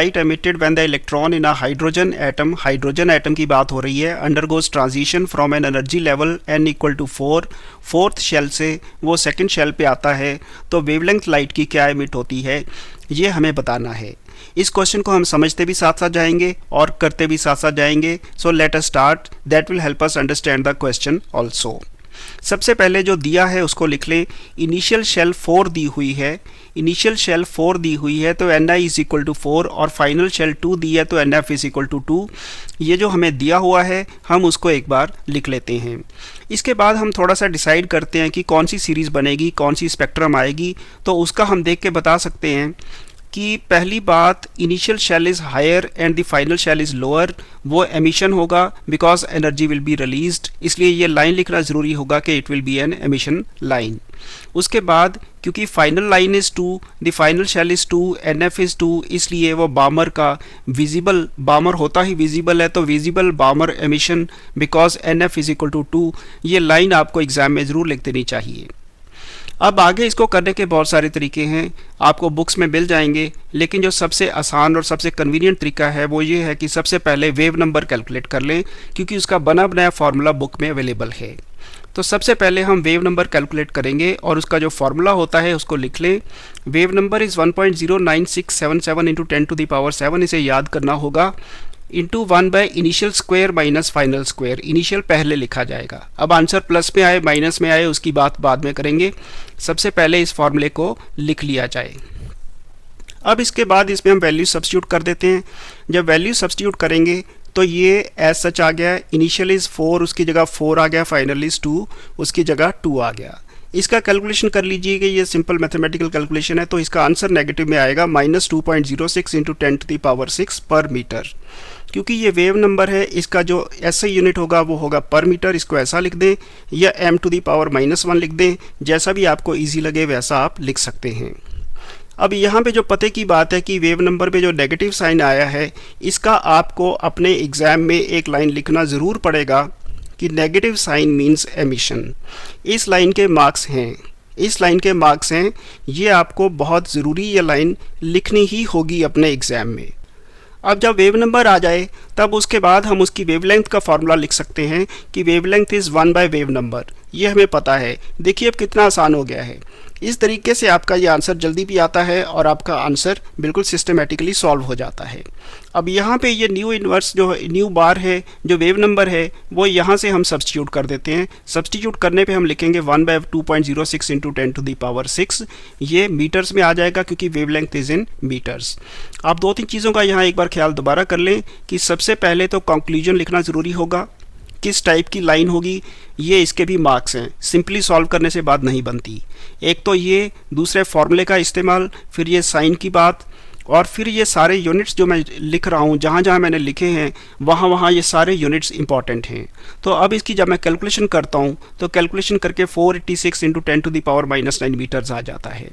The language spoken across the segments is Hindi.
Light emitted when the electron in a hydrogen atom की बात हो रही है, undergoes transition from an energy level n equal to 4 fourth shell से वो सेकंड शेल पे आता है, तो वेवलेंथ लाइट की क्या एमिट होती है ये हमें बताना है। इस क्वेश्चन को हम समझते भी साथ साथ जाएंगे और करते भी साथ साथ जाएंगे। So let us start, that will help us understand the question also. सबसे पहले जो दिया है उसको लिख लें। इनिशियल शेल 4 दी हुई है, इनिशियल शेल 4 दी हुई है तो Ni इज इक्वल टू 4 और फाइनल शेल 2 दी है तो Nf इज इक्वल टू 2। ये जो हमें दिया हुआ है हम उसको एक बार लिख लेते हैं। इसके बाद हम थोड़ा सा डिसाइड करते हैं कि कौन सी सीरीज़ बनेगी, कौन सी स्पेक्ट्रम आएगी। तो उसका हम देख के बता सकते हैं कि पहली बात, initial shell is higher and the final shell is lower, वो एमिशन होगा because energy will be released, इसलिए ये लाइन लिखना ज़रूरी होगा कि it will be an emission line. उसके बाद क्योंकि final line is 2, the final shell is 2, NF is 2, इसलिए वो बामर का विजिबल, बामर होता ही विजिबल है तो visible Balmer emission because NF is equal to 2। ये लाइन आपको एग्जाम में ज़रूर लिख देनी चाहिए। अब आगे इसको करने के बहुत सारे तरीके हैं, आपको बुक्स में मिल जाएंगे, लेकिन जो सबसे आसान और सबसे कन्वीनियंट तरीका है वो ये है कि सबसे पहले वेव नंबर कैलकुलेट कर लें, क्योंकि उसका बना बनाया फार्मूला बुक में अवेलेबल है। तो सबसे पहले हम वेव नंबर कैलकुलेट करेंगे और उसका जो फार्मूला होता है उसको लिख लें। Wave number is 1.09677 into 10 to the power 7, इसे याद करना होगा, into 1 by initial square minus final square. Initial पहले लिखा जाएगा, अब आंसर प्लस में आए माइनस में आए उसकी बात बाद में करेंगे। सबसे पहले इस फॉर्मूले को लिख लिया जाए। अब इसके बाद इसमें हम वैल्यू सब्स्टिट्यूट कर देते हैं। जब वैल्यू सब्स्टिट्यूट करेंगे तो ये एज सच आ गया, इनिशियल इज़ 4 उसकी जगह 4 आ गया, फाइनल इज़ 2 उसकी जगह 2 आ गया। इसका कैलकुलेशन कर लीजिए कि ये सिंपल मैथमेटिकल कैलकुलेशन है, तो इसका आंसर नेगेटिव में आएगा -2.06 इंटू 10 टू द पावर 6 पर मीटर। क्योंकि ये वेव नंबर है, इसका जो ऐसा यूनिट होगा वो होगा पर मीटर, इसको ऐसा लिख दें या m टू द पावर -1 लिख दें, जैसा भी आपको ईजी लगे वैसा आप लिख सकते हैं। अब यहाँ पे जो पते की बात है कि वेव नंबर पे जो नेगेटिव साइन आया है, इसका आपको अपने एग्ज़ाम में एक लाइन लिखना ज़रूर पड़ेगा कि नेगेटिव साइन मीन्स एमिशन। इस लाइन के मार्क्स हैं, इस लाइन के मार्क्स हैं, ये आपको बहुत ज़रूरी ये लाइन लिखनी ही होगी अपने एग्ज़ाम में। अब जब वेव नंबर आ जाए तब उसके बाद हम उसकी वेवलेंथ का फार्मूला लिख सकते हैं कि wavelength is 1 by wave number, ये हमें पता है। देखिए अब कितना आसान हो गया है। इस तरीके से आपका ये आंसर जल्दी भी आता है और आपका आंसर बिल्कुल सिस्टमेटिकली सॉल्व हो जाता है। अब यहाँ पे ये न्यू इन्वर्स जो न्यू बार है, जो वेव नंबर है, वो यहाँ से हम सब्स्टिट्यूट कर देते हैं। सब्स्टिट्यूट करने पे हम लिखेंगे 1/2.06 इंटू 10 टू द पावर 6, ये मीटर्स में आ जाएगा क्योंकि वेवलेंथ इज़ इन मीटर्स। आप 2-3 चीज़ों का यहाँ एक बार ख्याल दोबारा कर लें कि सबसे पहले तो कंक्लूजन लिखना ज़रूरी होगा, किस टाइप की लाइन होगी, ये इसके भी मार्क्स हैं, सिंपली सॉल्व करने से बात नहीं बनती। एक तो ये, दूसरे फॉर्मूले का इस्तेमाल, फिर ये साइन की बात, और फिर ये सारे यूनिट्स जो मैं लिख रहा हूँ, जहाँ जहाँ मैंने लिखे हैं वहाँ वहाँ ये सारे यूनिट्स इंपॉर्टेंट हैं। तो अब इसकी जब मैं कैलकुलेशन करता हूँ तो कैलकुलेशन करके 486 into 10 to the power -9 metres आ जाता है।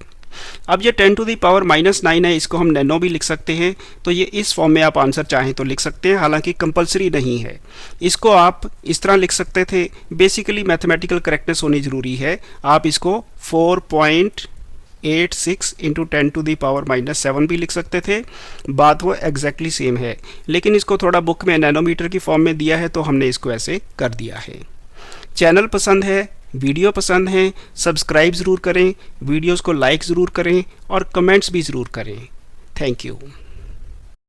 अब ये 10 टू द पावर -9 है, इसको हम नैनो भी लिख सकते हैं, तो ये इस फॉर्म में आप आंसर चाहें तो लिख सकते हैं, हालांकि कंपलसरी नहीं है। इसको आप इस तरह लिख सकते थे, बेसिकली मैथमेटिकल करेक्टनेस होनी ज़रूरी है। आप इसको 4.86 इंटू 10 टू द पावर -7 भी लिख सकते थे, बात वो एग्जैक्टली सेम है, लेकिन इसको थोड़ा बुक में नैनोमीटर की फॉर्म में दिया है तो हमने इसको ऐसे कर दिया है। चैनल पसंद है, वीडियो पसंद है, सब्सक्राइब ज़रूर करें, वीडियोस को लाइक ज़रूर करें और कमेंट्स भी ज़रूर करें। Thank you.